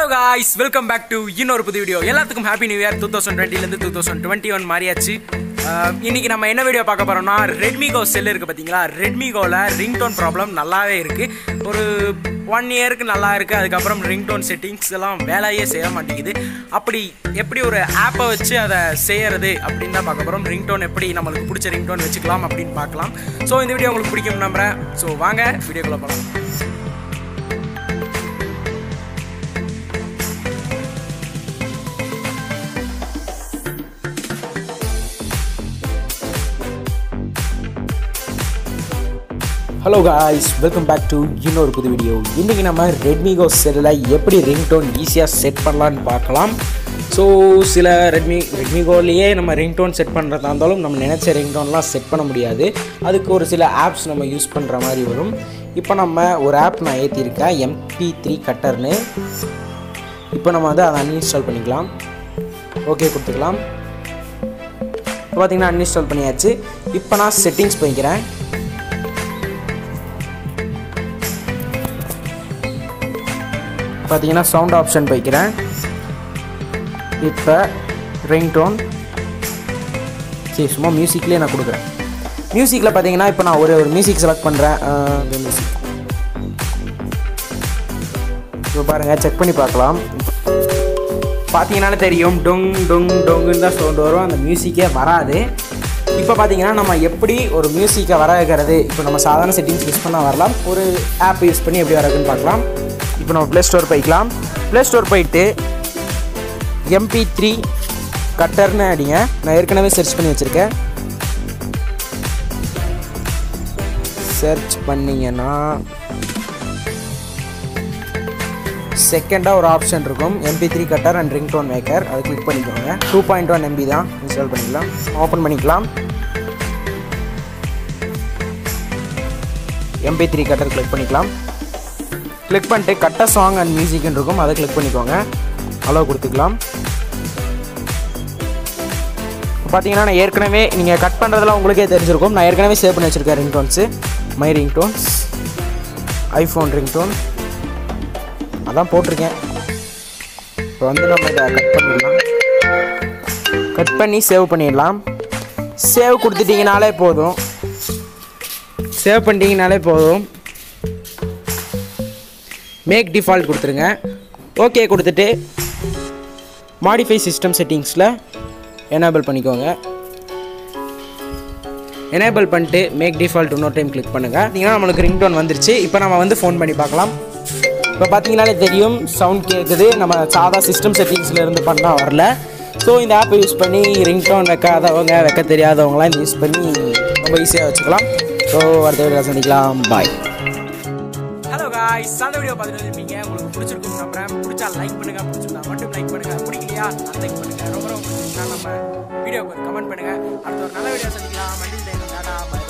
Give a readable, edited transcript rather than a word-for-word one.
Hello guys, welcome back to இன்னொரு புது video. எல்லாத்துக்கும் ஹாப்பி நியூ இயர். 2020 ல இருந்து 2021 மாறியாச்சு. இன்னைக்கு நம்ம என்ன வீடியோ பார்க்க போறோம்னா Redmi Go செல் இருக்கு பாத்தீங்களா? Redmi Goல ringtone ப்ராப்ளம் நல்லாவே இருக்கு. ஒரு 1 இயருக்கு நல்லா இருக்கு. அதுக்கு அப்புறம் ringtone செட்டிங்ஸ் எல்லாம் வேலையே செய்ய மாட்டேங்குது. அப்படி எப்படி ஒரு ஆப்பை வச்சு அதை செய்யறது அப்படின்னு தான் பார்க்க போறோம். ringtone எப்படி நமக்கு பிடிச்ச ringtone வச்சுக்கலாம் அப்படின்னு பார்க்கலாம். ஸோ இந்த வீடியோ உங்களுக்கு பிடிக்கும் நம்புறேன். ஸோ வாங்க வீடியோக்குள்ள போகலாம். Hello guys, welcome back to இன்னொரு புது வீடியோ. இன்றைக்கி நம்ம Redmi Go செல்லில் எப்படி ரிங்டோன் ஈஸியாக செட் பண்ணலான்னு பார்க்கலாம். ஸோ சில ரெட்மி கோலேயே நம்ம ரிங்டோன் செட் பண்ணுறதா இருந்தாலும் நம்ம நினச்ச ரிங்டோன்லாம் செட் பண்ண முடியாது. அதுக்கு ஒரு சில ஆப்ஸ் நம்ம யூஸ் பண்ணுற மாதிரி வரும். இப்போ நம்ம ஒரு ஆப் நான் ஏற்றிருக்கேன், MP3 கட்டர்னு. இப்போ நம்ம வந்து அதை அன்இன்ஸ்டால் பண்ணிக்கலாம். ஓகே கொடுத்துக்கலாம். இப்போ பார்த்திங்கன்னா அன்இன்ஸ்டால் பண்ணியாச்சு. இப்போ நான் செட்டிங்ஸ் போய்க்கிறேன். பார்த்தீங்கன்னா சவுண்ட் ஆப்ஷன் போய்க்கிறேன். இப்போ ரிங்டோன் சரி சும்மா மியூசிக்லேயே நான் கொடுக்குறேன். மியூசிக்கில் பார்த்தீங்கன்னா இப்போ நான் ஒரு மியூசிக் செலக்ட் பண்ணுறேன். இந்த மியூசிக் இப்போ பாருங்கள், செக் பண்ணி பார்க்கலாம். பார்த்தீங்கன்னாலே தெரியும், டொங் டொங் டொங்குன்னு தான் சவுண்ட் வரும், அந்த மியூசிக்கே வராது. இப்போ பார்த்தீங்கன்னா நம்ம எப்படி ஒரு மியூசிக்கை வர வைக்கிறது, இப்போ நம்ம சாதாரண செட்டிங்ஸ் யூஸ் பண்ணால் வரலாம். ஒரு ஆப் யூஸ் பண்ணி எப்படி வரதுன்னு பார்க்கலாம். இப்போ நம்ம ப்ளே ஸ்டோர் போய்க்கலாம். ப்ளே ஸ்டோர் போயிட்டு MP3 கட்டர்னு அடிங்க. நான் ஏற்கனவே சர்ச் பண்ணி வச்சுருக்கேன். சர்ச் பண்ணிங்கன்னா செகண்டாக ஒரு ஆப்ஷன் இருக்கும், MP3 cutter and ringtone maker. அதை கிளிக் பண்ணிக்கோங்க. 2.1 MB தான், இன்ஸ்டால் பண்ணிக்கலாம். ஓப்பன் பண்ணிக்கலாம். MP3 கட்டர் கிளிக் பண்ணிக்கலாம். கிளிக் பண்ணிட்டு கட்ட சாங் அண்ட் மியூசிக்னு இருக்கும், அதை கிளிக் பண்ணிக்கோங்க. அலோவ் கொடுத்துக்கலாம். பார்த்தீங்கன்னா நான் ஏற்கனவே நீங்கள் கட் பண்ணுறதுலாம் உங்களுக்கே தெரிஞ்சிருக்கும். நான் ஏற்கனவே சேவ் பண்ணி வச்சுருக்கேன் ரிங்டோன்ஸு. மை ரிங்டோன்ஸ், ஐஃபோன் ரிங்டோன் அதான் போட்டிருக்கேன். இப்போ வந்து நம்ம இதை கட் பண்ணிடலாம். கட் பண்ணி சேவ் பண்ணிடலாம். சேவ் கொடுத்துட்டிங்கனாலே போதும். சேவ் பண்ணிட்டீங்கனாலே போதும். மேக் டிஃபால்ட் கொடுத்துருங்க. ஓகே கொடுத்துட்டு மாடிஃபை சிஸ்டம் செட்டிங்ஸில் எனேபிள் பண்ணிக்கோங்க. எனேபிள் பண்ணிட்டு மேக் டிஃபால்ட் இன்னொரு டைம் கிளிக் பண்ணுங்கள். பார்த்தீங்கன்னா நம்மளுக்கு ரிங்டோன் வந்துருச்சு. இப்போ நம்ம வந்து ஃபோன் பண்ணி பார்க்கலாம். இப்போ பார்த்தீங்கன்னாலே தெரியும், சவுண்ட் கேட்குது. நம்ம சாதா சிஸ்டம் செட்டிங்ஸில் இருந்து பண்ணால் வரல. ஸோ இந்த ஆப்பை யூஸ் பண்ணி ரிங்டோன் வைக்காதவங்க, வைக்க தெரியாதவங்களாம் இந்த யூஸ் பண்ணி ரொம்ப ஈஸியாக வச்சுக்கலாம். ஸோ அடுத்த வீடியோ சந்திக்கலாம். பாய். ஹலோ காய்ஸ், அந்த வீடியோ பார்த்துட்டு இருப்பீங்க. உங்களுக்கு பிடிச்சிருக்கும் நம்புறேன். பிடிச்சா லைக் பண்ணுங்க, பிடிச்சிருந்தா மட்டும் லைக் பண்ணுங்க, பிடிக்கலையா அன்லைக் பண்ணுங்க. ரொம்ப ரொம்ப பிடிச்சிருந்தா நம்ம வீடியோக்கு கமெண்ட் பண்ணுங்க. அடுத்த ஒரு நல்ல வீடியோ சந்திக்கலாம். மண்டில் டைம்.